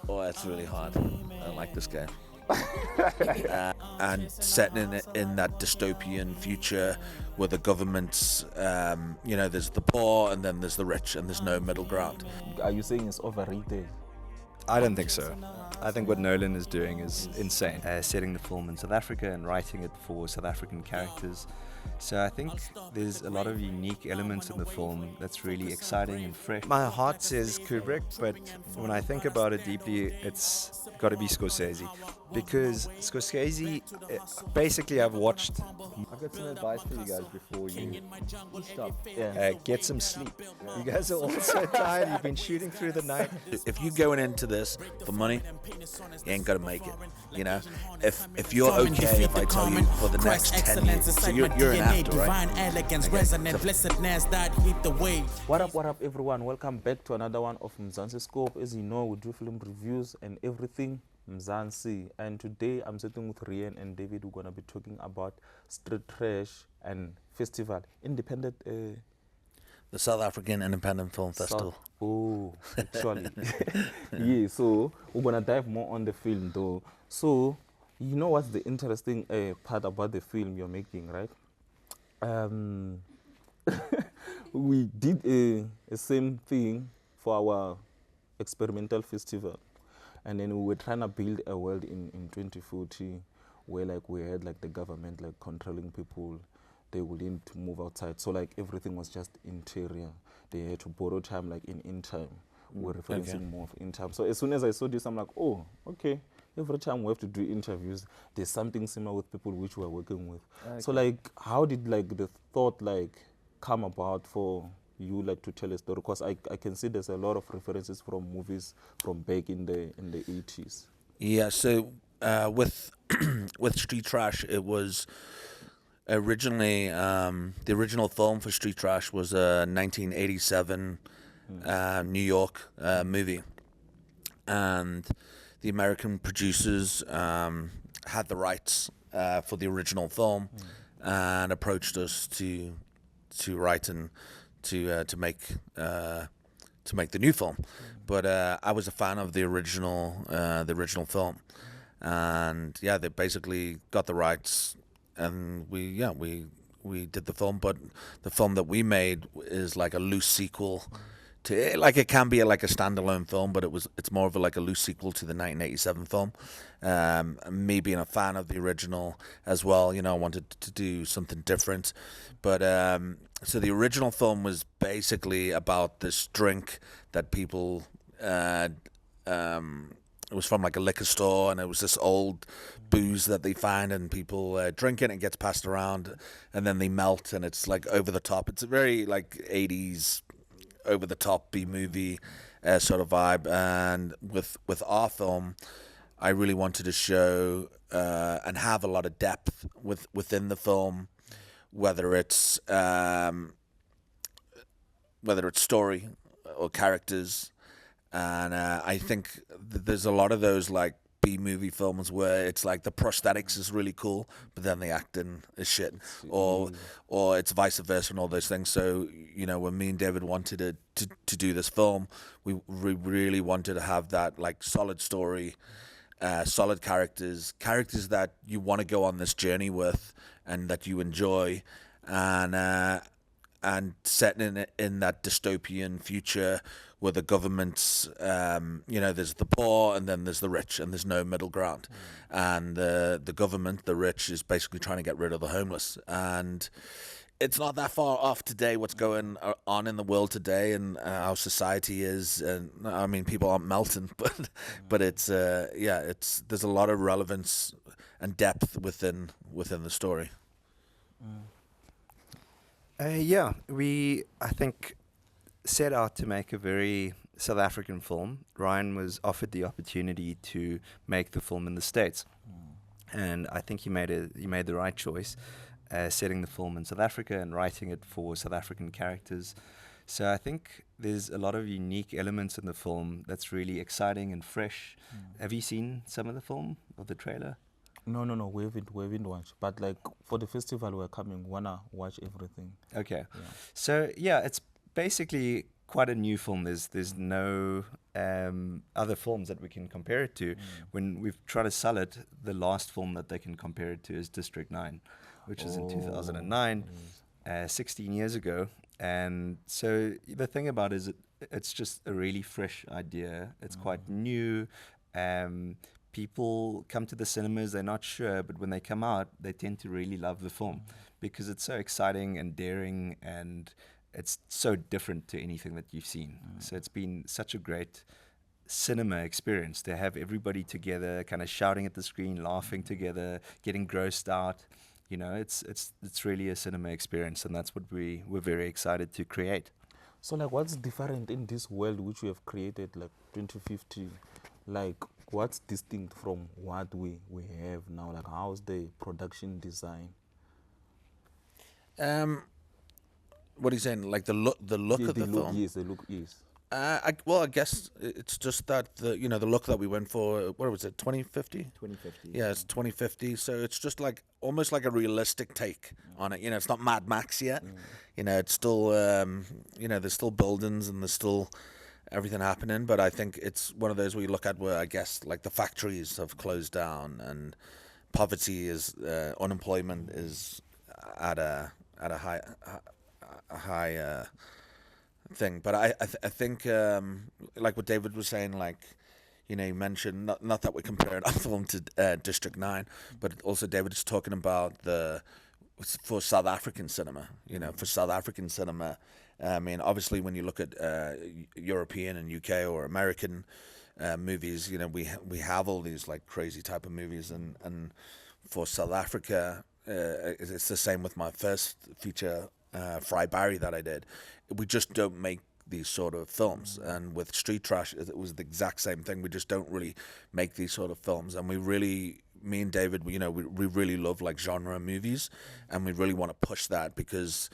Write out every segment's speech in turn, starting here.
Oh, that's really hard. I don't like this game. And setting in that dystopian future where the government's, there's the poor and then there's the rich and there's no middle ground. Are you saying it's overrated? I don't think so. I think what Nolan is doing is insane. Setting the film in South Africa and writing it for South African characters. So I think there's a lot of unique elements in the film that's really exciting and fresh. My heart says Kubrick, but when I think about it deeply, it's got to be Scorsese. Because Scorsese, basically I've watched... I've got some advice for you guys before you stop. Get some sleep. You guys are all so tired. You've been shooting through the night. If you're going into this for money, you ain't gonna make it. You know, if you're okay, if I tell you for the next 10 years, so you're an actor, right? What up, everyone? Welcome back to another one of Mzansi Scope. As you know, we do film reviews and everything Mzansi. And today I'm sitting with Rian and David. We're gonna be talking about street trash and festival, independent. The South African Independent Film Festival. Actually. Yeah, so we're gonna dive more on the film though. So, you know what's the interesting part about the film you're making, right? We did a same thing for our experimental festival, and then we were trying to build a world in 2040 where like we had like the government like controlling people. They wouldn't move outside, so like everything was just interior. They had to borrow time like in time. We're referencing more of in time. So as soon as I saw this, I'm like, oh, okay. Every time we have to do interviews, there's something similar with people which we're working with. Okay. So like, how did like the thought like come about for you like to tell a story? Because I can see there's a lot of references from movies from back in the 80s. Yeah. So with with Street Trash, it was originally the original film for Street Trash was a 1987 New York movie, and the American producers had the rights for the original film and approached us to write and to make the new film. But I was a fan of the original film, and yeah, they basically got the rights, and we did the film. But the film that we made is like a loose sequel. Like it can be like a standalone film, but it's more of like a loose sequel to the 1987 film. Me being a fan of the original as well, you know, I wanted to do something different. But so the original film was basically about this drink that people. It was from like a liquor store, and it was this old booze that they find, and people drink it, and it gets passed around, and then they melt, and it's like over the top. It's a very like 80s. Over the top B-movie sort of vibe, and with our film, I really wanted to show and have a lot of depth within the film, whether it's story or characters, and I think there's a lot of those like B-movie films where it's like the prosthetics is really cool, but then the acting is shit, or it's vice versa and all those things. So you know, when me and David wanted to do this film, we really wanted to have that like solid story, solid characters that you want to go on this journey with and that you enjoy, and setting it in that dystopian future where the government's, there's the poor and then there's the rich and there's no middle ground. And the government, the rich, is basically trying to get rid of the homeless. And it's not that far off today what's going on in the world today and how society is. And I mean, people aren't melting, but it's there's a lot of relevance and depth within the story. We, I think, set out to make a very South African film. Ryan was offered the opportunity to make the film in the States, and I think he made the right choice, setting the film in South Africa and writing it for South African characters. So I think there's a lot of unique elements in the film that's really exciting and fresh. Have you seen some of the film or the trailer? No, we haven't watched. But like for the festival we're coming, wanna watch everything. Okay. Yeah. So yeah, it's basically quite a new film. There's no other films that we can compare it to. When we've tried to sell it, the last film that they can compare it to is District 9, which is in 2009, 16 years ago. And so the thing about it is it's just a really fresh idea. It's quite new. People come to the cinemas, they're not sure, but when they come out, they tend to really love the film because it's so exciting and daring, and it's so different to anything that you've seen. So it's been such a great cinema experience to have everybody together, kind of shouting at the screen, laughing together, getting grossed out. You know, it's really a cinema experience, and that's what we're very excited to create. So like, what's different in this world which we have created, like 2050? Like, what's distinct from what we have now? Like, how's the production design? What are you saying? Like the look of the film? Yes, the look is. I guess it's just that the look that we went for. What was it? 2050. 2050. Yeah, it's 2050. So it's just like almost like a realistic take on it. You know, it's not Mad Max yet. You know, it's still there's still buildings and there's still everything happening. But I think it's one of those where you look at where I guess like the factories have closed down and poverty is unemployment is at a high thing. But I think like what David was saying, like, you know, you mentioned not that we're comparing our film to District 9, but also David is talking about for South African cinema. You know, for South African cinema, I mean, obviously when you look at European and UK or American movies, you know, we have all these like crazy type of movies, and for South Africa, it's the same with my first feature, Fry Barry, that I did. We just don't make these sort of films, and with Street Trash it was the exact same thing. We just don't really make these sort of films, and me and David, we really love like genre movies, and we really want to push that because,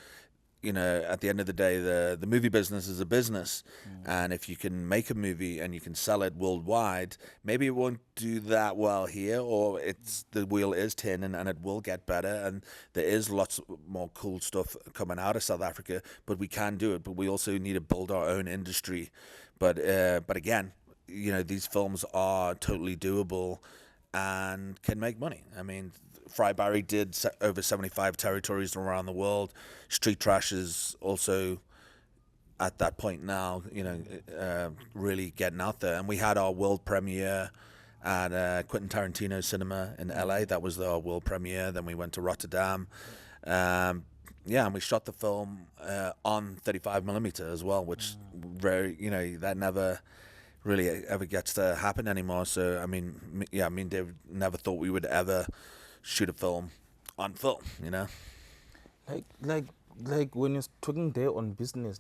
you know, at the end of the day, the movie business is a business, and if you can make a movie and you can sell it worldwide, maybe it won't do that well here, or the wheel is turning and it will get better, and there is lots more cool stuff coming out of South Africa, but we can do it. But we also need to build our own industry. But again, you know, these films are totally doable and can make money. I mean, Fry Barry did over 75 territories around the world. Street Trash is also at that point now, you know, really getting out there. And we had our world premiere at Quentin Tarantino Cinema in LA. That was our world premiere. Then we went to Rotterdam. And we shot the film on 35mm as well, which that never really ever gets to happen anymore. So, I mean, me and Dave never thought we would ever shoot a film on film, you know. Like when you're talking there on business,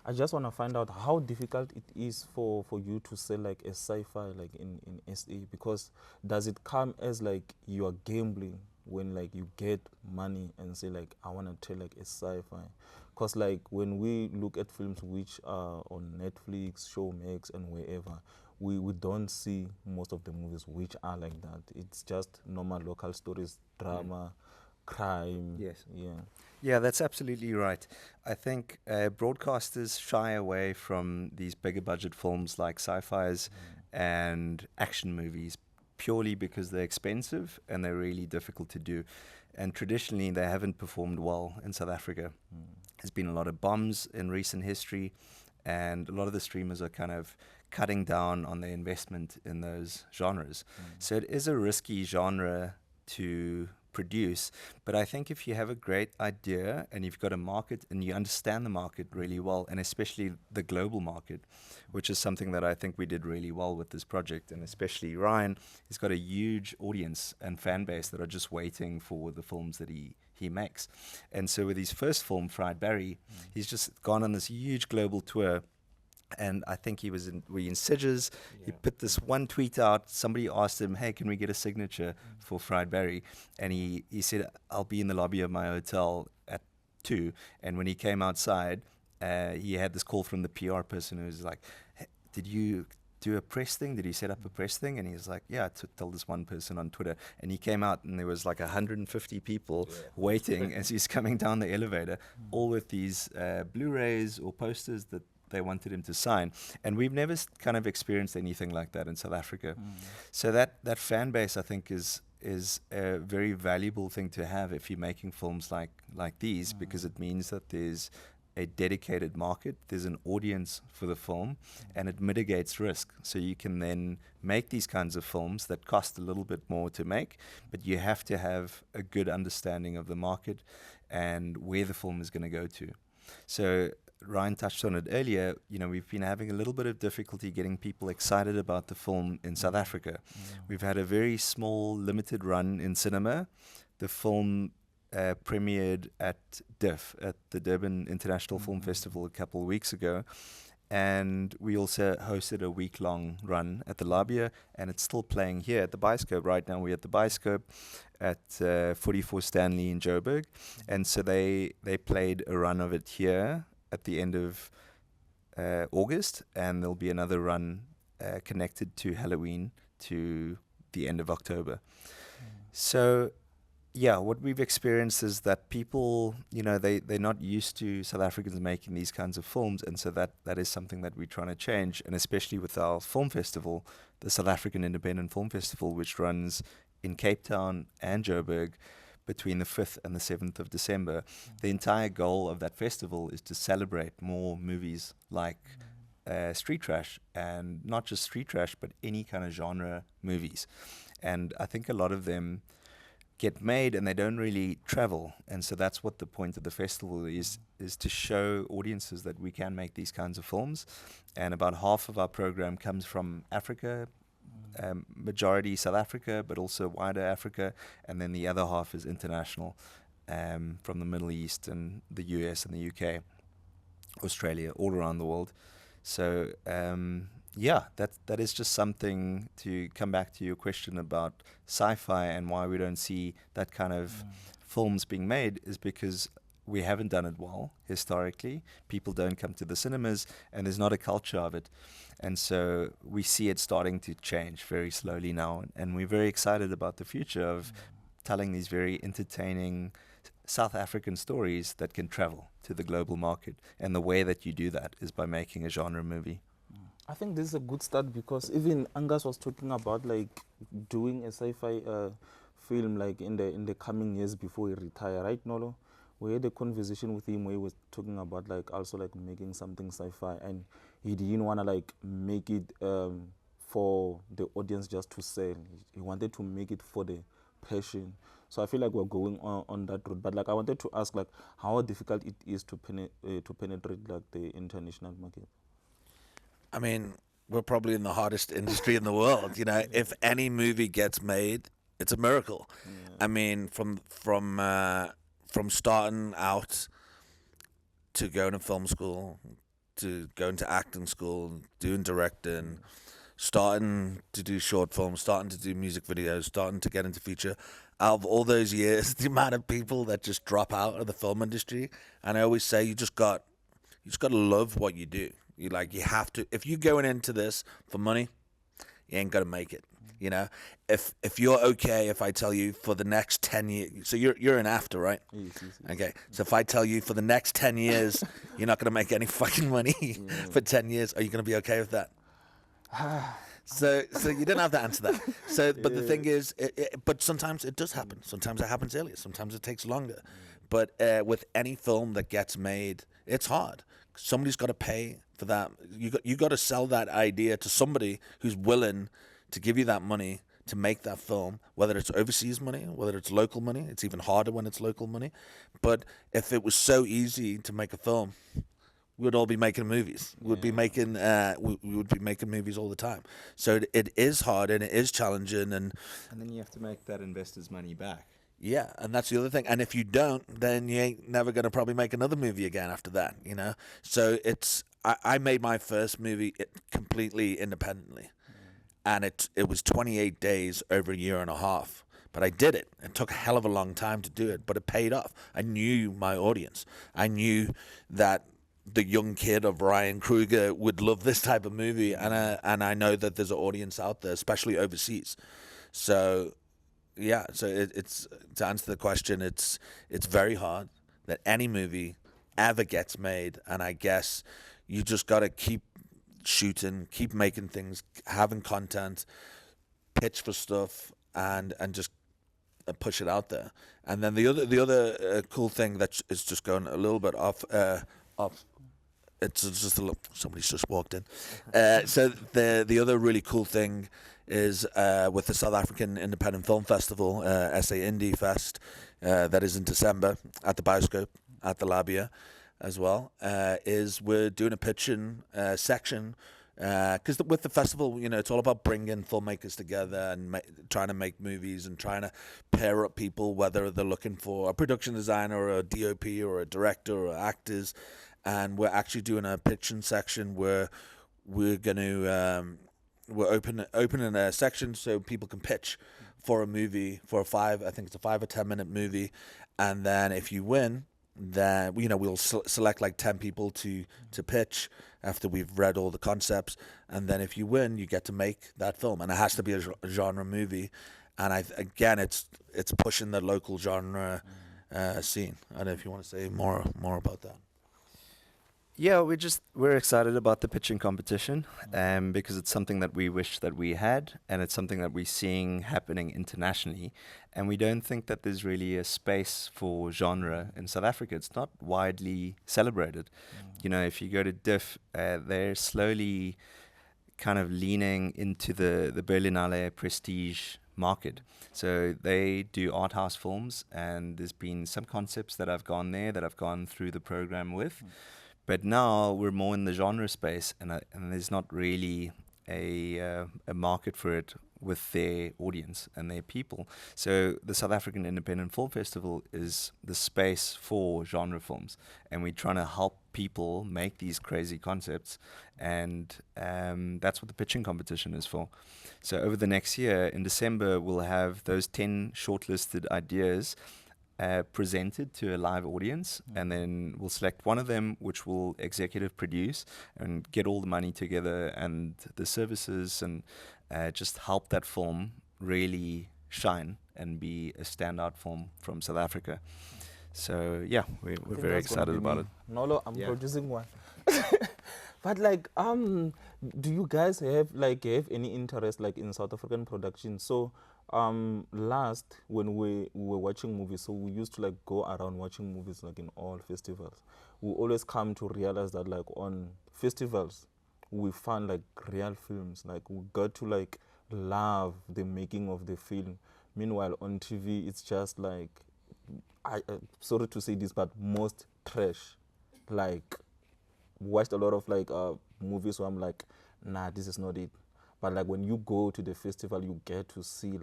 I just want to find out how difficult it is for you to sell like a sci-fi like in SA, because does it come as like you are gambling when like you get money and say like I want to tell like a sci-fi? Because like when we look at films which are on Netflix, Showmax and wherever, we don't see most of the movies which are like that. It's just normal local stories, drama, crime. Yes. Yeah. Yeah, that's absolutely right. I think broadcasters shy away from these bigger budget films like sci-fis and action movies purely because they're expensive and they're really difficult to do. And traditionally, they haven't performed well in South Africa. There's been a lot of bombs in recent history, and a lot of the streamers are kind of cutting down on their investment in those genres. So it is a risky genre to produce, but I think if you have a great idea and you've got a market and you understand the market really well, and especially the global market, which is something that I think we did really well with this project, and especially Ryan, he's got a huge audience and fan base that are just waiting for the films that he makes. And so with his first film, Fried Barry, he's just gone on this huge global tour. And I think we in Sidges. He put this one tweet out. Somebody asked him, hey, can we get a signature for Fried Barry? And he said, I'll be in the lobby of my hotel at 2. And when he came outside, he had this call from the PR person who was like, hey, did you do a press thing? Did you set up a press thing? And he was like, yeah, tell this one person on Twitter. And he came out and there was like 150 people waiting as he's coming down the elevator, all with these Blu-rays or posters that they wanted him to sign. And we've never kind of experienced anything like that in South Africa. So that fan base, I think, is a very valuable thing to have if you're making films like these, because it means that there's a dedicated market, there's an audience for the film, and it mitigates risk. So you can then make these kinds of films that cost a little bit more to make, but you have to have a good understanding of the market and where the film is going to go to. So Ryan touched on it earlier, we've been having a little bit of difficulty getting people excited about the film in South Africa. We've had a very small, limited run in cinema. The film premiered at DIF, at the Durban International Film Festival, a couple of weeks ago. And we also hosted a week-long run at the Labia, and it's still playing here at the Bioscope. Right now we're at the Bioscope at 44 Stanley in Joburg. And so they played a run of it here at the end of August, and there'll be another run connected to Halloween to the end of October. So what we've experienced is that people, they're not used to South Africans making these kinds of films, and so that is something that we're trying to change, and especially with our film festival, the South African Independent Film Festival, which runs in Cape Town and Joburg between the 5th and the 7th of December. The entire goal of that festival is to celebrate more movies like street trash, and not just street trash, but any kind of genre movies. And I think a lot of them get made and they don't really travel, and so that's what the point of the festival is to show audiences that we can make these kinds of films. And about half of our program comes from Africa, majority South Africa, but also wider Africa, and then the other half is international, from the Middle East and the US and the UK, Australia, all around the world. So that is just something to come back to your question about sci-fi and why we don't see that kind of films being made, is because we haven't done it well historically. People don't come to the cinemas, and there's not a culture of it. And so we see it starting to change very slowly now, and we're very excited about the future of telling these very entertaining South African stories that can travel to the global market. And the way that you do that is by making a genre movie. I think this is a good start, because even Angus was talking about doing a sci-fi film in the coming years before he retire, right, Nolo? We had a conversation with him where he was talking about also making something sci-fi, and he didn't want to make it for the audience just to sell. He wanted to make it for the passion. So I feel like we're going on that road. But I wanted to ask how difficult it is to penetrate the international market. I mean, we're probably in the hardest industry in the world. If any movie gets made, it's a miracle. I mean, from starting out to going to film school, to going to acting school, doing directing, starting to do short films, starting to do music videos, starting to get into feature. Out of all those years, the amount of people that just drop out of the film industry, and I always say you just got to love what you do. You have to. If you're going into this for money, you ain't gonna make it. If you're okay, if I tell you for the next 10 years, so you're in after, right? Yes. Okay, so if I tell you for the next 10 years, you're not gonna make any fucking money for 10 years, are you gonna be okay with that? So you don't have to answer that. So, but the thing is, but sometimes it does happen. Sometimes it happens earlier. Sometimes it takes longer. But with any film that gets made, it's hard. Somebody's got to pay for that. You got to sell that idea to somebody who's willing to give you that money to make that film, whether it's overseas money, whether it's local money. It's even harder when it's local money. But if it was so easy to make a film, we would all be making movies. We would be making movies all the time. So it is hard and it is challenging, and then you have to make that investor's money back. Yeah, and that's the other thing. And if you don't, then you ain't never going to probably make another movie again after that, So I made my first movie completely independently. And it was 28 days over a year and a half. But I did it. It took a hell of a long time to do it, but it paid off. I knew my audience. I knew that the young kid of Ryan Kruger would love this type of movie, and I know that there's an audience out there, especially overseas. So yeah, so it's to answer the question, it's very hard that any movie ever gets made, and I guess You just got to keep shooting, keep making things, having content, pitch for stuff, and just push it out there. And then the other cool thing that is just going a little bit off. It's just a little. Somebody's just walked in. So the other really cool thing is with the South African Independent Film Festival, SA Indie Fest, that is in December at the Bioscope at the Labia as well. Is we're doing a pitching section. Because with the festival, it's all about bringing filmmakers together and trying to make movies and trying to pair up people, whether they're looking for a production designer or a DOP or a director or actors. And we're actually doing a pitching section where we're going to we're opening a section so people can pitch for a movie for I think it's a 5 or 10 minute movie, and then if you win, then we'll select like 10 people to pitch after we've read all the concepts, and then if you win, you get to make that film, and it has to be a genre movie. And again, it's pushing the local genre scene. I don't know if you want to say more about that. Yeah, we're excited about the pitching competition, because it's something that we wish that we had, and it's something that we're seeing happening internationally. And we don't think that there's really a space for genre in South Africa. It's not widely celebrated. If you go to DIF, they're slowly kind of leaning into the Berlinale prestige market. So they do art house films, and there's been some concepts that I've gone there that I've gone through the program with. But now we're more in the genre space, and there's not really a market for it with their audience and their people. So the South African Independent Film Festival is the space for genre films, and we're trying to help people make these crazy concepts, and that's what the pitching competition is for. So over the next year, in December, we'll have those 10 shortlisted ideas presented to a live audience, and then we'll select one of them, which will executive produce and get all the money together and the services, and just help that film really shine and be a standout film from South Africa. So yeah, we're very excited about it. Nolo, I'm producing one. But do you guys have any interest in South African production? So last when we were watching movies, so we used to go around watching movies in all festivals. We always come to realize that on festivals we found real films. We got to love the making of the film. Meanwhile on TV it's just I sorry to say this, but most trash. Watched a lot of movies where I'm nah, this is not it. But when you go to the festival, you get to see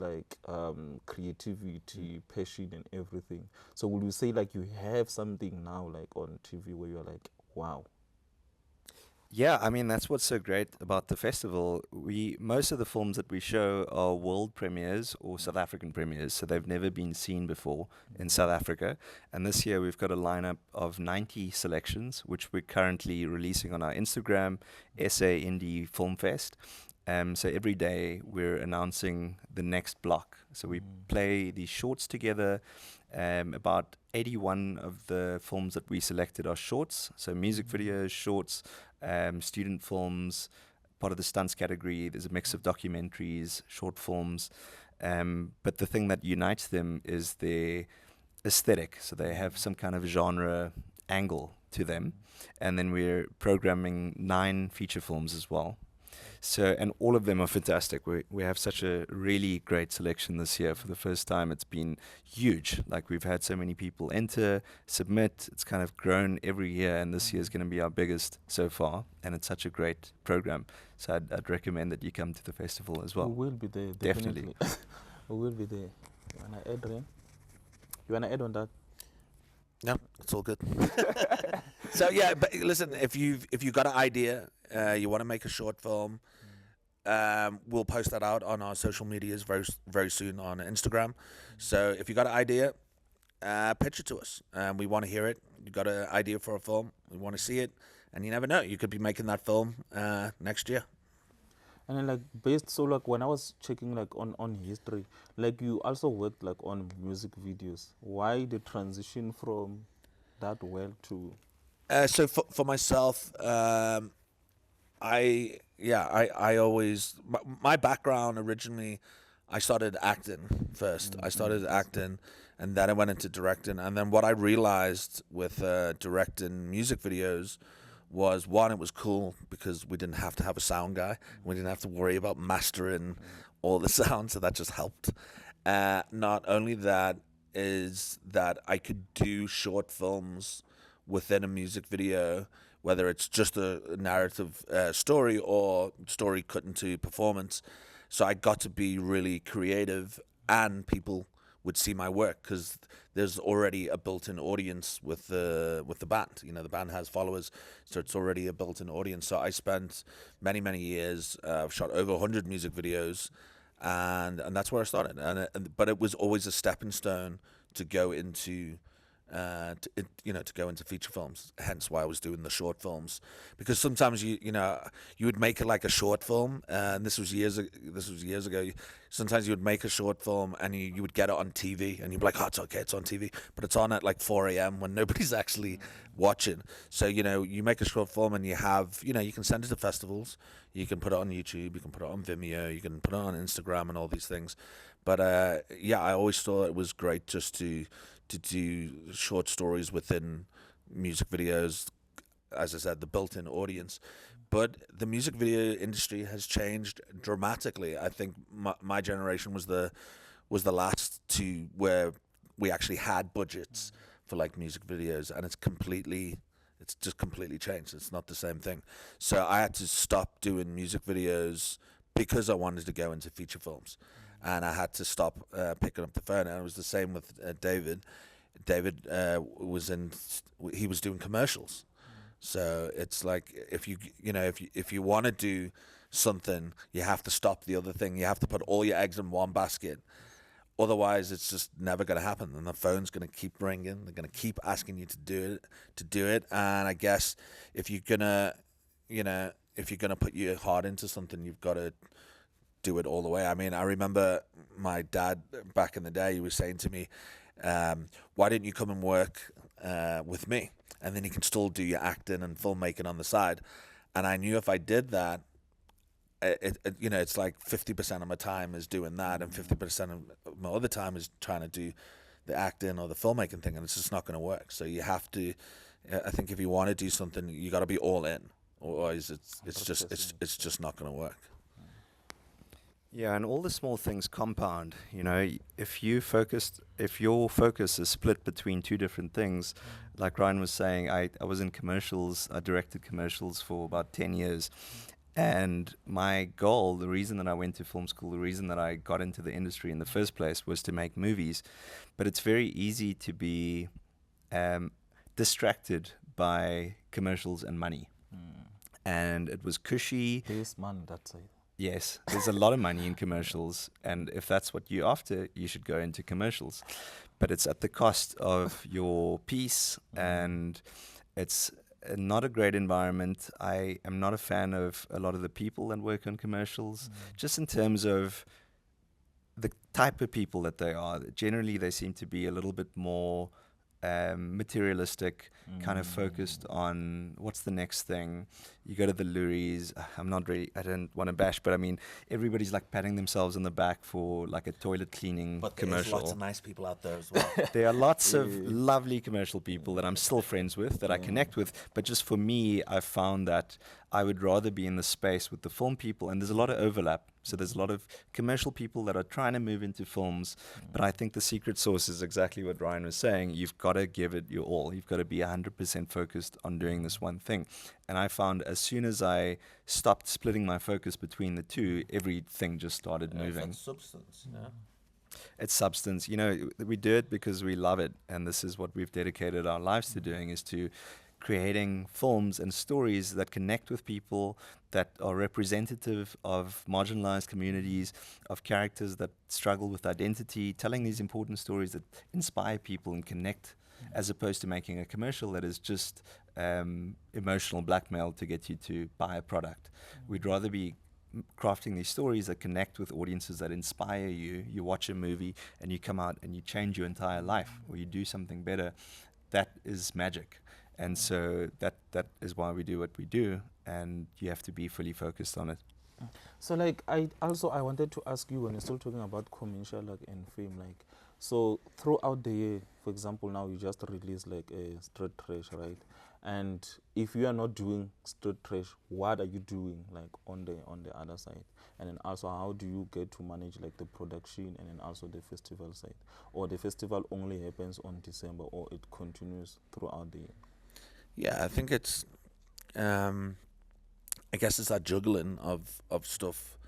creativity, passion, and everything. So will you say you have something now on TV where you're wow? Yeah, I mean, that's what's so great about the festival. Most of the films that we show are world premieres or South African premieres, so they've never been seen before in South Africa. And this year we've got a lineup of 90 selections, which we're currently releasing on our Instagram, SA Indie Film Fest. So every day we're announcing the next block. So we play these shorts together. About 81 of the films that we selected are shorts, so music videos, shorts, student films, part of the stunts category. There's a mix of documentaries, short films, but the thing that unites them is their aesthetic. So they have some kind of genre angle to them, and then we're programming 9 feature films as well. So, and all of them are fantastic. We have such a really great selection this year. For the first time, it's been huge. We've had so many people enter, submit. It's kind of grown every year, and this year is going to be our biggest so far. And it's such a great program. So I'd recommend that you come to the festival as well. We will be there, definitely. We will be there. You wanna add, Ren? You wanna add on that? No, it's all good. So yeah, but listen, if you've got an idea, you want to make a short film, we'll post that out on our social medias very soon on Instagram. So if you got an idea, pitch it to us. We want to hear it. You got an idea for a film, we want to see it, and you never know, you could be making that film next year. And then when I was checking on history, you also worked on music videos. Why the transition from that world to So for myself, I always my background originally, I started acting first. I started acting, and then I went into directing. And then what I realized with directing music videos was, one, it was cool because we didn't have to have a sound guy. We didn't have to worry about mastering all the sound, so that just helped. Not only that, is that I could do short films within a music video, whether it's just a narrative story or story cut into performance. So I got to be really creative, and people would see my work because there's already a built-in audience with the band. You know, the band has followers, so it's already a built-in audience. So I spent many years. I've shot over 100 music videos, and that's where I started. But it was always a stepping stone to go into to go into feature films. Hence why I was doing the short films, because sometimes you would make it like a short film, and this was years ago. Sometimes you would make a short film and you would get it on TV, and you'd be like, oh, it's okay, it's on TV, but it's on at like 4 a.m. when nobody's actually watching. So you make a short film and you have you can send it to festivals, you can put it on YouTube, you can put it on Vimeo, you can put it on Instagram and all these things. But I always thought it was great just to do short stories within music videos. As I said, the built-in audience. But the music video industry has changed dramatically. I think my generation was the last to where we actually had budgets for like music videos, and it's just completely changed. It's not the same thing. So I had to stop doing music videos because I wanted to go into feature films. And I had to stop picking up the phone. And it was the same with David. David was doing commercials. So it's like if you want to do something, you have to stop the other thing. You have to put all your eggs in one basket. Otherwise, it's just never going to happen. And the phone's going to keep ringing. They're going to keep asking you to do it. And I guess if you're gonna put your heart into something, you've got to do it all the way. I mean, I remember my dad back in the day, he was saying to me, why didn't you come and work with me? And then you can still do your acting and filmmaking on the side. And I knew if I did that, it's like 50% of my time is doing that, and 50% of my other time is trying to do the acting or the filmmaking thing, and it's just not going to work. So you have to, I think if you want to do something, you got to be all in, otherwise it's just not going to work. Yeah, and all the small things compound. If your focus is split between two different things, like Ryan was saying, I was in commercials. I directed commercials for about 10 years. And my goal, the reason that I went to film school, the reason that I got into the industry in the first place was to make movies. But it's very easy to be distracted by commercials and money. And it was cushy. There's money, that's it. Yes, there's a lot of money in commercials, and if that's what you're after, you should go into commercials. But it's at the cost of your peace, and it's not a great environment. I am not a fan of a lot of the people that work on commercials, just in terms of the type of people that they are. Generally, they seem to be a little bit more materialistic, kind of focused on what's the next thing. You go to the lorries. I don't want to bash, but I mean, everybody's like patting themselves on the back for like a toilet cleaning commercial. There's lots of nice people out there as well. There are lots of lovely commercial people that I'm still friends with, that I connect with. But just for me, I've found that I would rather be in the space with the film people, and there's a lot of overlap. So there's a lot of commercial people that are trying to move into films, but I think the secret sauce is exactly what Ryan was saying. You've got to give it your all. You've got to be 100% focused on doing this one thing. And I found as soon as I stopped splitting my focus between the two, everything just started moving. It's substance, It's substance. We do it because we love it, and this is what we've dedicated our lives to doing, is to creating films and stories that connect with people, that are representative of marginalized communities, of characters that struggle with identity, telling these important stories that inspire people and connect, as opposed to making a commercial that is just emotional blackmail to get you to buy a product. We'd rather be crafting these stories that connect with audiences, that inspire you. You watch a movie and you come out and you change your entire life, or you do something better. That is magic. And so that is why we do what we do, and you have to be fully focused on it. So like I wanted to ask you, when you're still talking about commercial like and fame, like so throughout the year, for example, now you just release like a straight trash, right? And if you are not doing straight trash, what are you doing like on the other side? And then also, how do you get to manage like the production and then also the festival side? Or the festival only happens on December, or it continues throughout the year? Yeah, I think it's I guess it's that juggling of stuff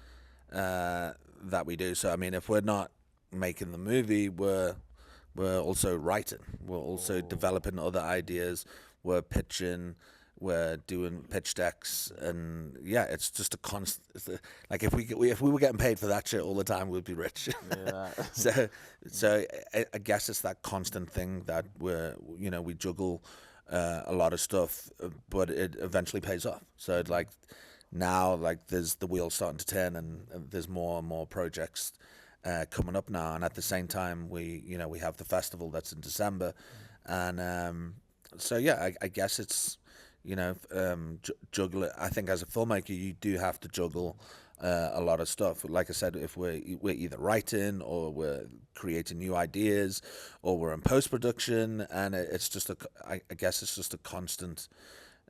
that we do. So I mean, if we're not making the movie, we're also writing. We're also developing other ideas. We're pitching. We're doing pitch decks, and yeah, it's just a constant. Like if we were getting paid for that shit all the time, we'd be rich. Yeah. so I guess it's that constant thing that we juggle a lot of stuff, but it eventually pays off. So like now, like there's the wheels starting to turn, and there's more and more projects coming up now. And at the same time, we have the festival that's in December, and so yeah, I guess it's juggle it. I think as a filmmaker, you do have to juggle a lot of stuff. Like I said, if we're either writing or we're creating new ideas or we're in post-production, and it's just I guess it's just a constant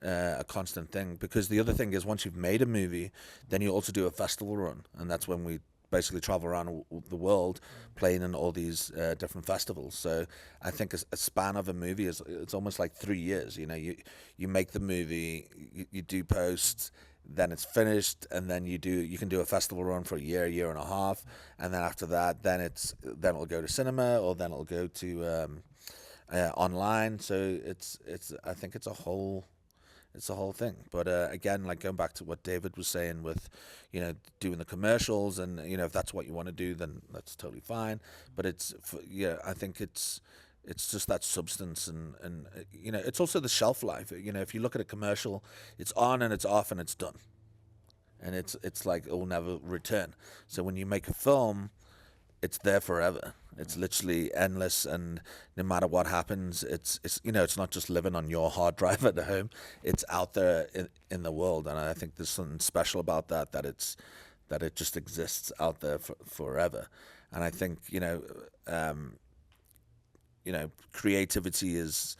thing. Because the other thing is, once you've made a movie, then you also do a festival run, and that's when we basically travel around the world playing in all these different festivals. So I think a span of a movie it's almost like 3 years. You make the movie, you do post, then it's finished, and then you can do a festival run for a year and a half, and then after that, then it'll go to cinema, or then it'll go to online. So it's I think it's a whole thing. But again, like going back to what David was saying with, doing the commercials, and if that's what you want to do, then that's totally fine. But I think it's just that substance, and it's also the shelf life. If you look at a commercial, it's on and it's off and it's done, and it's like it will never return. So when you make a film, it's there forever. It's literally endless, and no matter what happens, it's not just living on your hard drive at home. It's out there in the world, and I think there's something special about that it just exists out there forever. And I think creativity is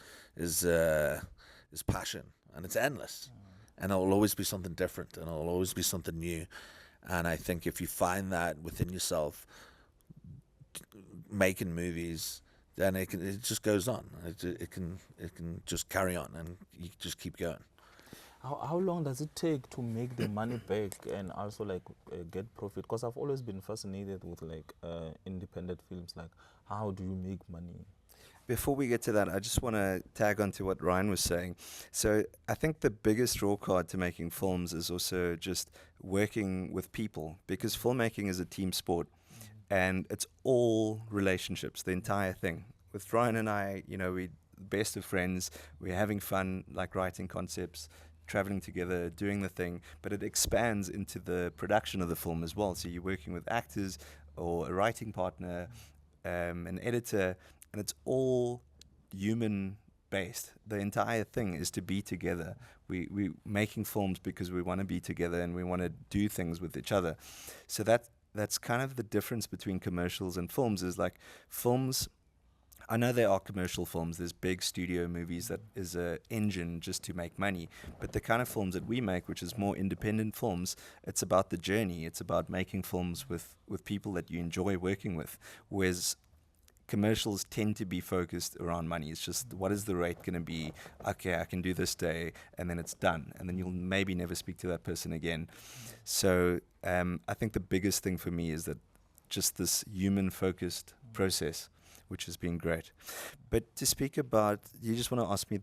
passion, and it's endless, and it'll always be something different, and it'll always be something new. And I think if you find that within yourself, making movies, then it just goes on. It can just carry on, and you just keep going. How long does it take to make the money back and also like get profit? Because I've always been fascinated with like independent films. Like, how do you make money? Before we get to that, I just want to tag on to what Ryan was saying. So I think the biggest draw card to making films is also just working with people, because filmmaking is a team sport. And it's all relationships, the entire thing. With Ryan and I, we're best of friends. We're having fun, like writing concepts, traveling together, doing the thing. But it expands into the production of the film as well. So you're working with actors or a writing partner, an editor, and it's all human based. The entire thing is to be together. We're making films because we want to be together and we want to do things with each other. So that's kind of the difference between commercials and films. Is like films, I know there are commercial films, there's big studio movies that is a engine just to make money, but the kind of films that we make, which is more independent films, it's about the journey. It's about making films with people that you enjoy working with, whereas commercials tend to be focused around money. It's just, what is the rate going to be? Okay, I can do this day, and then it's done, and then you'll maybe never speak to that person again. So I think the biggest thing for me is that just this human-focused process, which has been great. But to speak about, you just want to ask me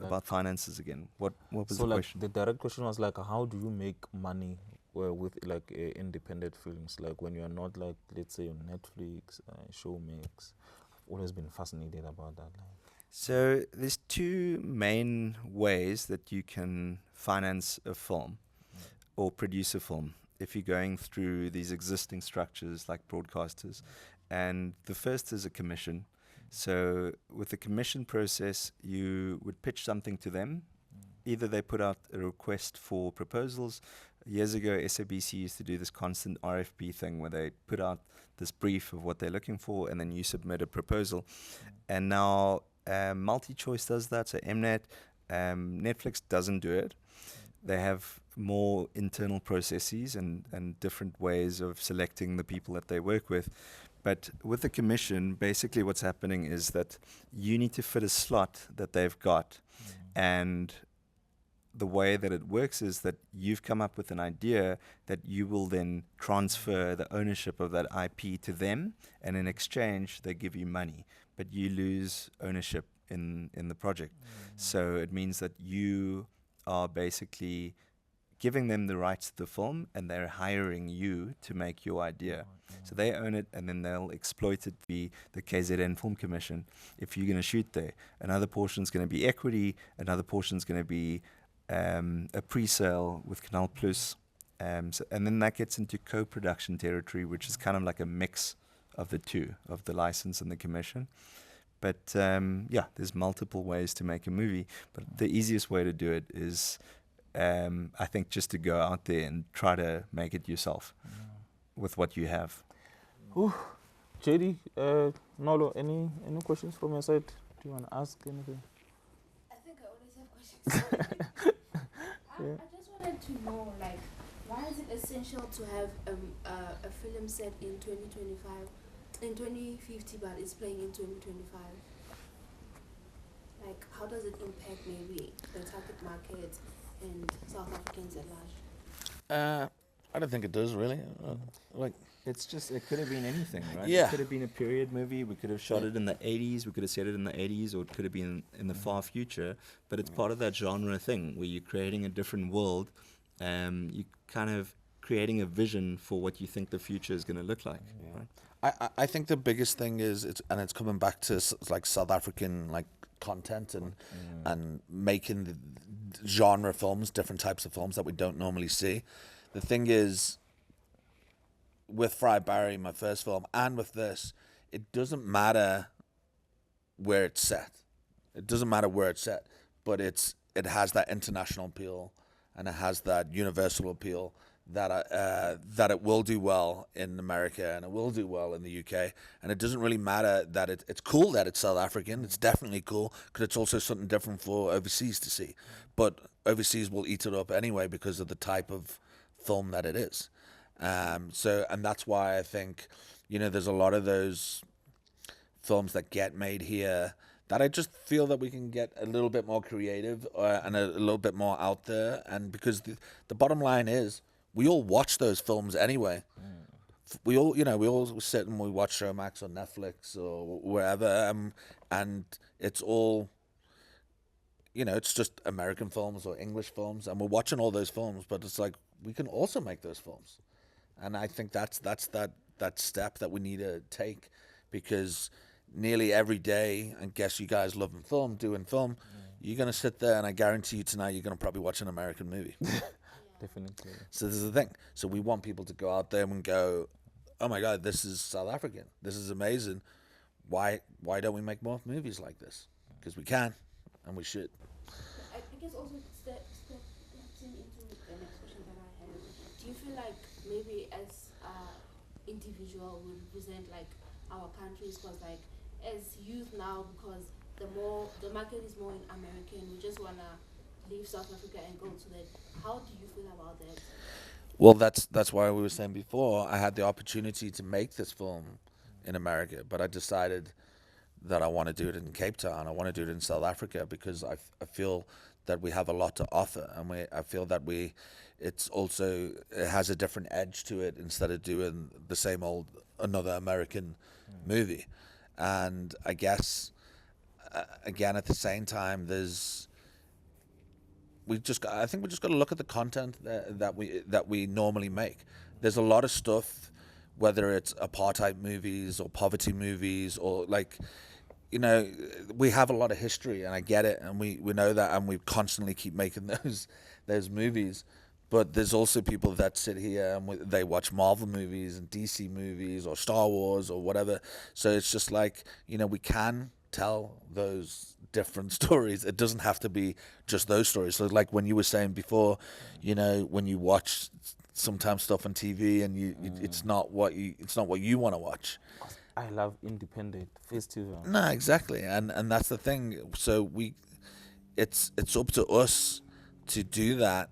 about finances again. What was the question? The direct question was like, how do you make money with like independent films, like when you're not like, let's say, on Netflix, Showmax? I've always been fascinated about that. So there's two main ways that you can finance a film or produce a film if you're going through these existing structures like broadcasters. And the first is a commission. So with the commission process, you would pitch something to them. Either they put out a request for proposals. Years ago, SABC used to do this constant RFP thing where they put out this brief of what they're looking for, and then you submit a proposal. And now MultiChoice does that, so Mnet. Netflix doesn't do it. They have more internal processes and different ways of selecting the people that they work with. But with the commission, basically what's happening is that you need to fit a slot that they've got. And the way that it works is that you've come up with an idea that you will then transfer the ownership of that IP to them, and in exchange they give you money, but you lose ownership in the project. So it means that you are basically giving them the rights to the film, and they're hiring you to make your idea. So they own it, and then they'll exploit it via the KZN Film Commission. If you're going to shoot there, another portion's going to be equity, another portion's going to be a pre-sale with Canal Plus, and then that gets into co-production territory, which is kind of like a mix of the two, of the license and the commission. But yeah, there's multiple ways to make a movie, but the easiest way to do it is, I think, just to go out there and try to make it yourself with what you have. JD, Nolo, any questions from your side? Do you want to ask anything? I think I always have questions. I just wanted to know, like, why is it essential to have a film set in 2025, in 2050, but it's playing in 2025? Like, how does it impact maybe the target market and South Africans at large? I don't think it does really. Like, It's just, it could have been anything, right? Yeah. It could have been a period movie. We could have shot it in the 80s. We could have set it in the 80s, or it could have been in the far future. But it's part of that genre thing where you're creating a different world. You're kind of creating a vision for what you think the future is going to look like. Right? I think the biggest thing is it's coming back to like South African like content and making the genre films, different types of films that we don't normally see. The thing is, with Fry Barry, my first film, and with this, it doesn't matter where it's set. It doesn't matter where it's set, but it has that international appeal, and it has that universal appeal that it will do well in America, and it will do well in the UK. And it doesn't really matter that it's cool that it's South African. It's definitely cool because it's also something different for overseas to see. But overseas will eat it up anyway because of the type of film that it is. And that's why I think, there's a lot of those films that get made here that I just feel that we can get a little bit more creative and a little bit more out there. And because the bottom line is, we all watch those films anyway. We all sit and we watch Showmax or Netflix or wherever, and it's all, it's just American films or English films, and we're watching all those films. But it's like, we can also make those films. And I think that's that step that we need to take, because nearly every day, I guess you guys loving film, doing film, you're going to sit there and I guarantee you tonight you're going to probably watch an American movie. Definitely. So this is the thing. So we want people to go out there and go, oh my God, this is South African. This is amazing. Why don't we make more movies like this? Because we can, and we should. I guess also steps into the next question that I have. Do you feel like maybe as individual we represent like our countries, because like as youth now, because the market is more in American, we just wanna leave South Africa and go to that. How do you feel about that? Well, that's why we were saying before, I had the opportunity to make this film in America, but I decided that I want to do it in Cape Town. I want to do it in South Africa because I feel that we have a lot to offer, and I feel that it has a different edge to it instead of doing the same old another American movie. And I guess again at the same time, I think we just got to look at the content that we normally make. There's a lot of stuff, whether it's apartheid movies or poverty movies or we have a lot of history, and I get it, and we know that, and we constantly keep making those movies. But there's also people that sit here and they watch Marvel movies and DC movies or Star Wars or whatever. So it's just like, we can tell those different stories. It doesn't have to be just those stories. So like when you were saying before, when you watch sometimes stuff on TV and it's not what you want to watch. I love independent festival. No, exactly. And that's the thing. So it's up to us to do that.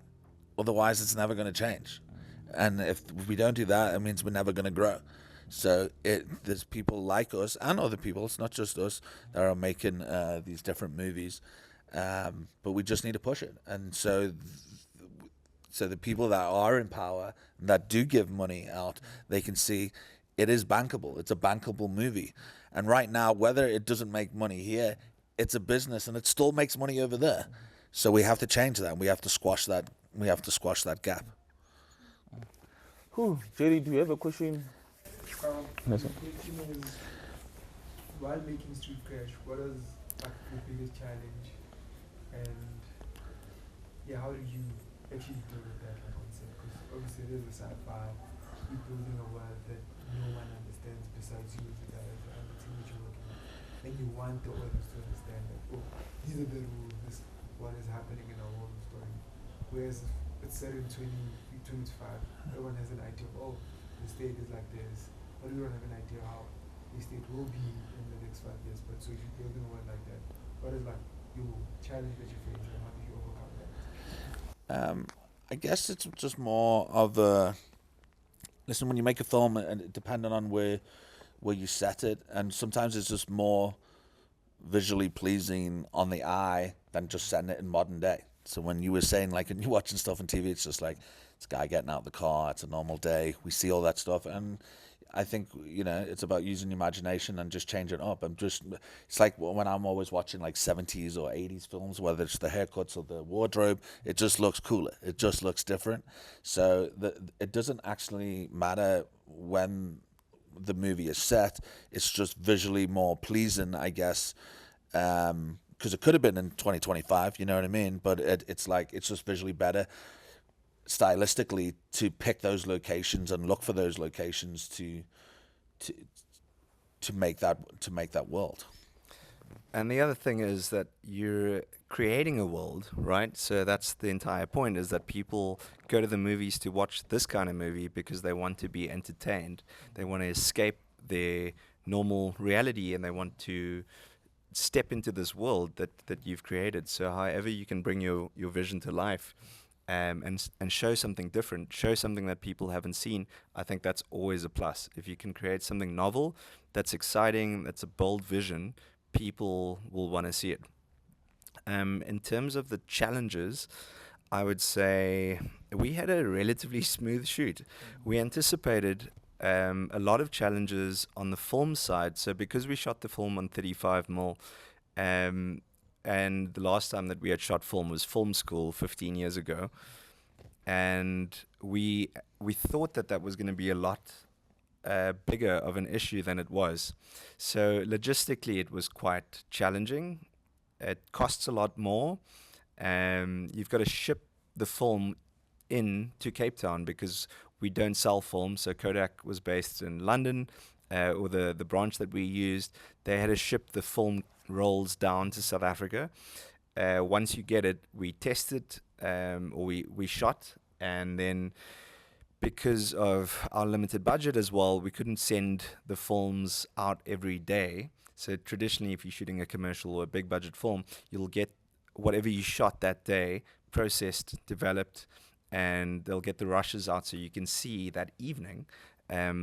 Otherwise, it's never going to change. And if we don't do that, it means we're never going to grow. So there's people like us and other people, it's not just us, that are making these different movies. But we just need to push it. And so the people that are in power, that do give money out, they can see it is bankable. It's a bankable movie. And right now, whether it doesn't make money here, it's a business and it still makes money over there. So we have to change that. We have to squash that. We have to squash that gap. Jerry, do you have a question? The question is, while making Street Crash, what was like your biggest challenge, and how did you actually deal with that concept? Because obviously it is a sci-fi, you're building a world that no one understands besides you, the director, and the team that you're working with. And you want the audience to understand that, these are the rules, this is what is happening in our world story. Whereas if it's set in 2025, everyone has an idea of, the state is like this, but we don't have an idea how the state will be in the next 5 years. But so if you're building a world like that, what is like your challenge that you face and how do you overcome that? I guess it's just more of a listen. When you make a film, and depending on where you set it, and sometimes it's just more visually pleasing on the eye than just setting it in modern day. So when you were saying, like, when you're watching stuff on TV, it's just like this guy getting out of the car. It's a normal day. We see all that stuff, and I think it's about using your imagination and just changing it up. It's like when I'm always watching like 70s or 80s films, whether it's the haircuts or the wardrobe, it just looks cooler. It just looks different. So it doesn't actually matter when the movie is set. It's just visually more pleasing, I guess. Because it could have been in 2025, you know what I mean? But it's just visually better, stylistically, to pick those locations and look for those locations to make that world. And the other thing is that you're creating a world, right? So that's the entire point, is that people go to the movies to watch this kind of movie because they want to be entertained. They want to escape their normal reality and they want to step into this world that you've created. So however you can bring your vision to life and show something different, show something that people haven't seen, I think that's always a plus. If you can create something novel, that's exciting, that's a bold vision, people will want to see it. In terms of the challenges, I would say we had a relatively smooth shoot. We anticipated a lot of challenges on the film side. So because we shot the film on 35mm, and the last time that we had shot film was film school 15 years ago, and we thought that was going to be a lot bigger of an issue than it was. So logistically, it was quite challenging. It costs a lot more. You've got to ship the film in to Cape Town because we don't sell film. So Kodak was based in London, or the branch that we used. They had to ship the film rolls down to South Africa. Once you get it, we tested, or we shot, and then because of our limited budget as well, we couldn't send the films out every day. So traditionally, if you're shooting a commercial or a big budget film, you'll get whatever you shot that day processed, developed, and they'll get the rushes out so you can see that evening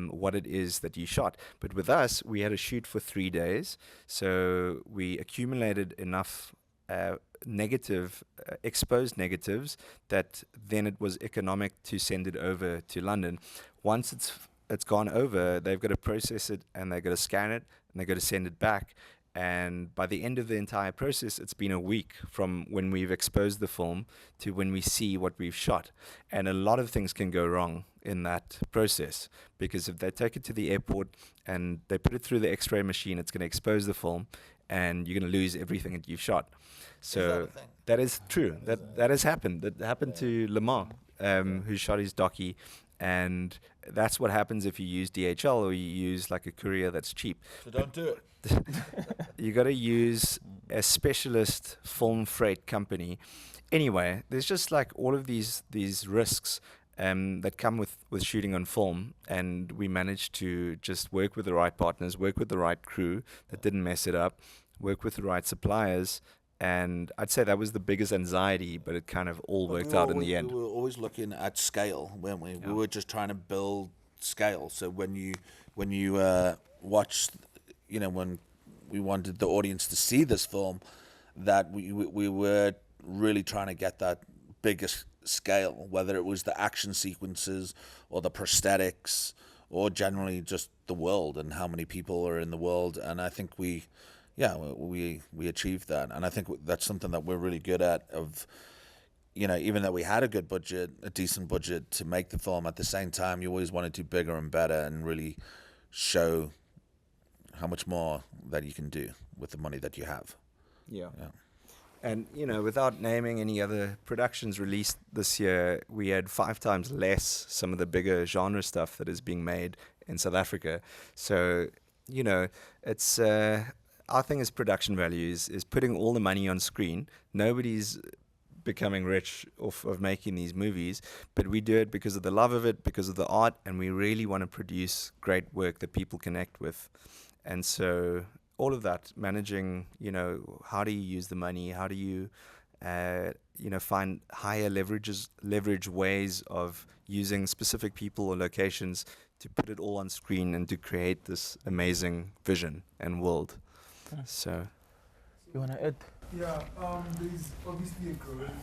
what it is that you shot. But with us, we had to shoot for 3 days. So we accumulated enough exposed negatives that then it was economic to send it over to London. Once it's gone over, they've got to process it and they've got to scan it and they've got to send it back. And by the end of the entire process, it's been a week from when we've exposed the film to when we see what we've shot. And a lot of things can go wrong in that process, because if they take it to the airport and they put it through the X-ray machine, it's going to expose the film. and you're going to lose everything that you've shot. So that a thing? that is true. That has happened. That happened to Lamar, who shot his docu, and that's what happens if you use DHL or you use like a courier that's cheap. So don't do it. You got to use a specialist film freight company. Anyway, there's just like all of these risks that come with shooting on film, and we managed to just work with the right partners, work with the right crew that didn't mess it up, work with the right suppliers, and I'd say that was the biggest anxiety, but it kind of all worked out in the end. We were always looking at scale, weren't we? Yeah. We were just trying to build scale. So when you watch, when we wanted the audience to see this film, that we were really trying to get that biggest scale, whether it was the action sequences or the prosthetics or generally just the world and how many people are in the world. And I think we achieved that. And I think that's something that we're really good at, of, even though we had a good budget, a decent budget to make the film, at the same time, you always want to do bigger and better and really show how much more that you can do with the money that you have. Yeah. Yeah. And, without naming any other productions released this year, we had 5 times less some of the bigger genre stuff that is being made in South Africa. So, it's our thing is production values, is putting all the money on screen. Nobody's becoming rich off of making these movies, but we do it because of the love of it, because of the art, and we really want to produce great work that people connect with. And so all of that, managing, how do you use the money? How do you, find higher leverage ways of using specific people or locations to put it all on screen and to create this amazing vision and world. So, You want to add? Yeah, there's obviously a growing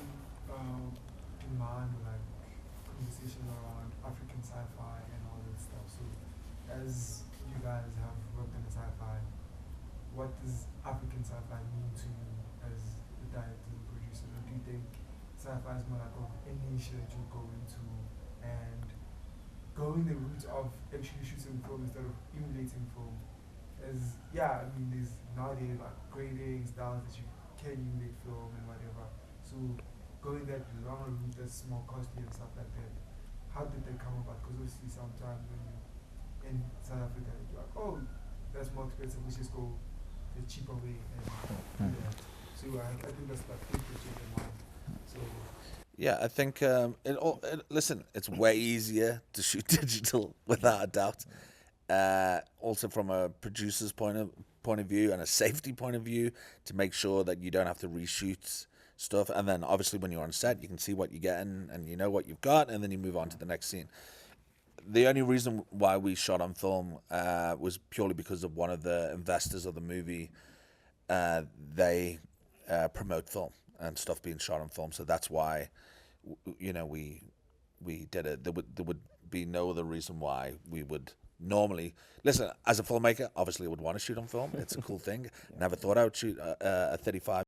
demand, like conversation around African sci-fi and all that stuff. So, as you guys have worked in sci-fi, what does African sci-fi mean to you as the director and producer? Or do you think sci-fi is more like a niche that you go into and going the route of actually shooting film instead of emulating film? There's nowadays like grading styles that you can emulate film and whatever. So going that long route that's more costly and stuff like that, how did that come about? Because obviously sometimes when you're in South Africa, you're like, oh, that's more expensive, let's just go the cheaper way and do that. So I think that's like things to change in mind. So Yeah, I think listen, it's way easier to shoot digital without a doubt. Also from a producer's point of view and a safety point of view, to make sure that you don't have to reshoot stuff. And then obviously when you're on set, you can see what you're getting and you know what you've got, and then you move on to the next scene. The only reason why we shot on film was purely because of one of the investors of the movie. They promote film and stuff being shot on film, so that's why we did it. There would be no other reason why we would normally listen. As a filmmaker, obviously I would want to shoot on film. It's a cool thing. Never thought I would shoot a 35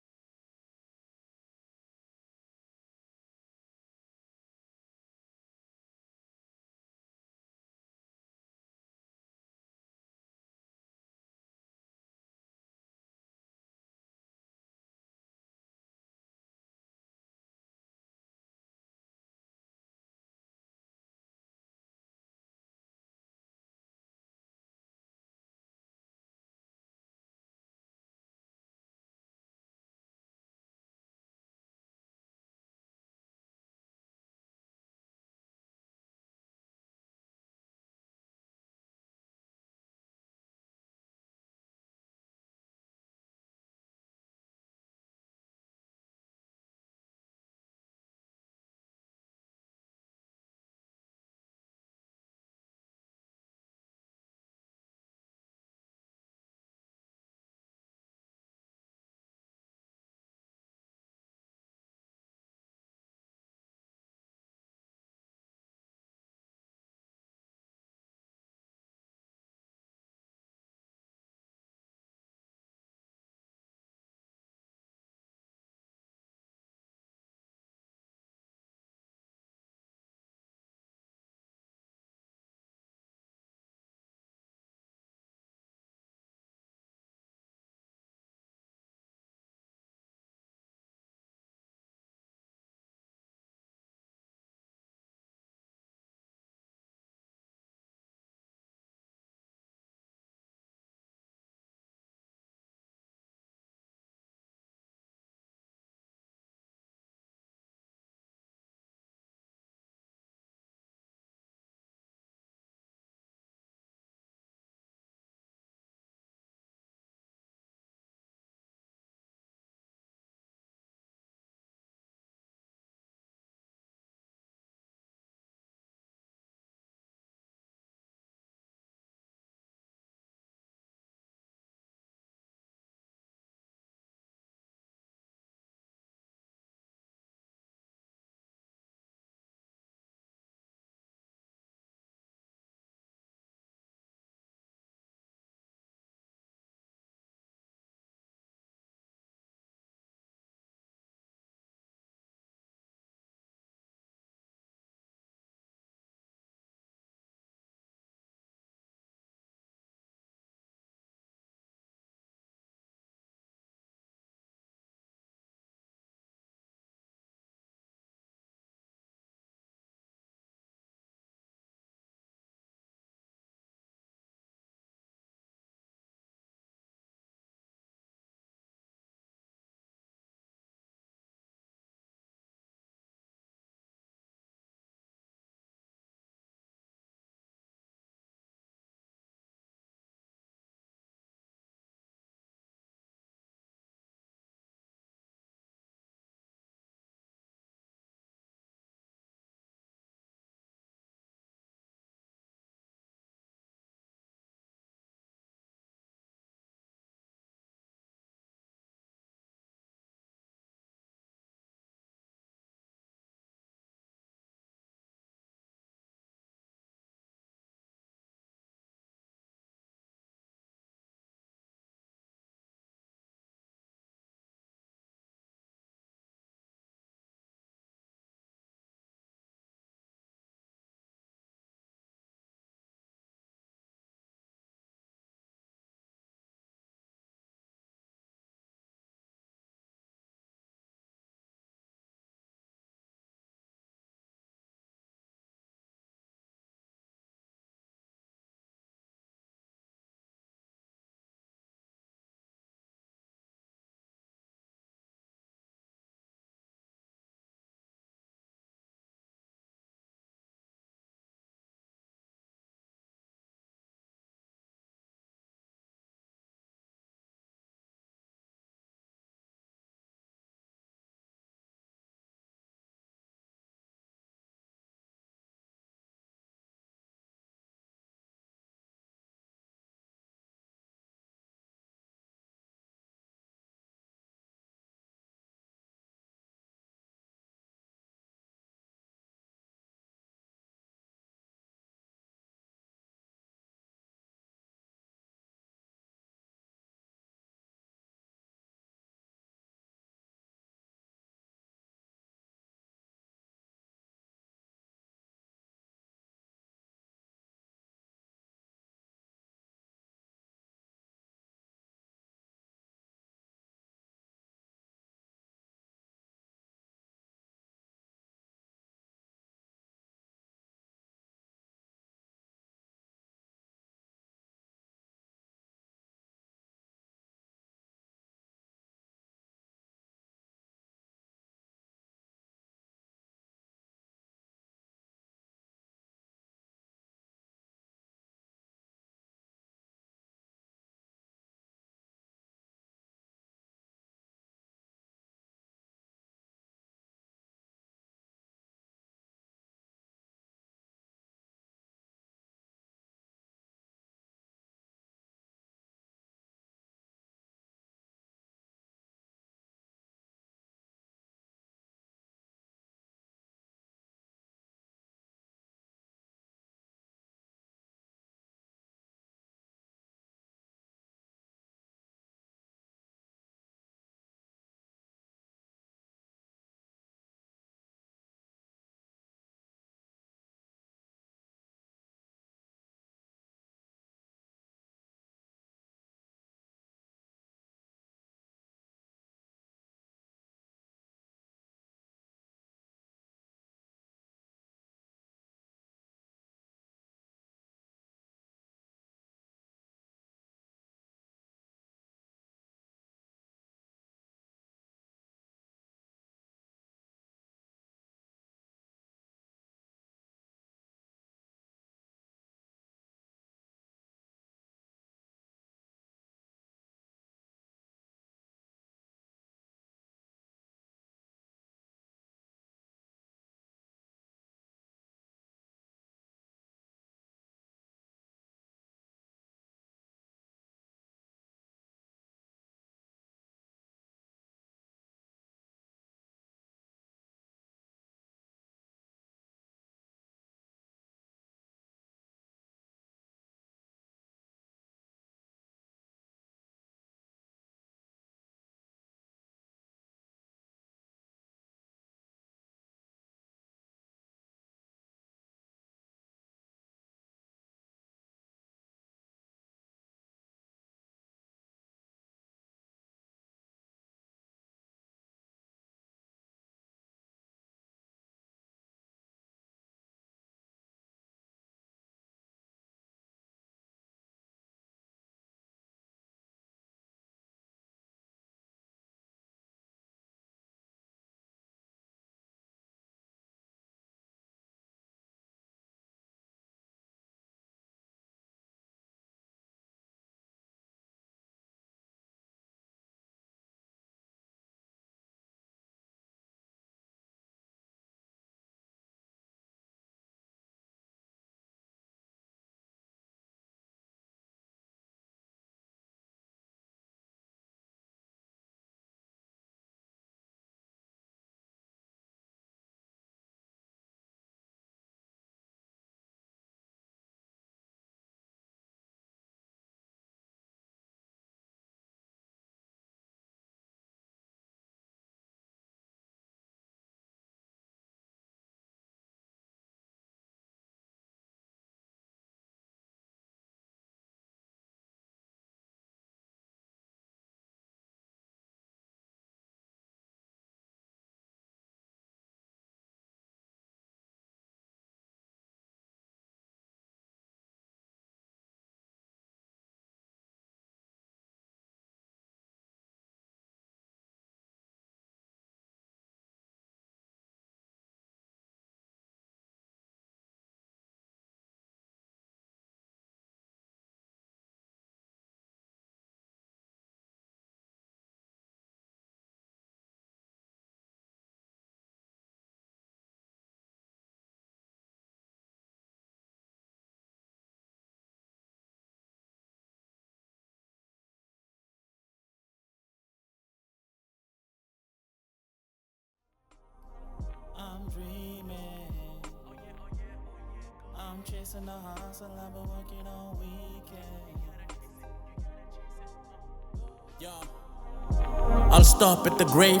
I'll stop at the grave,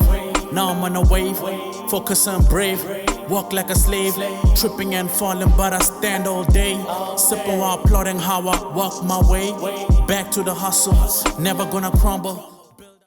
now I'm on a wave, focus on brave, walk like a slave, tripping and falling but I stand all day, sipping while plotting how I walk my way, back to the hustle, never gonna crumble.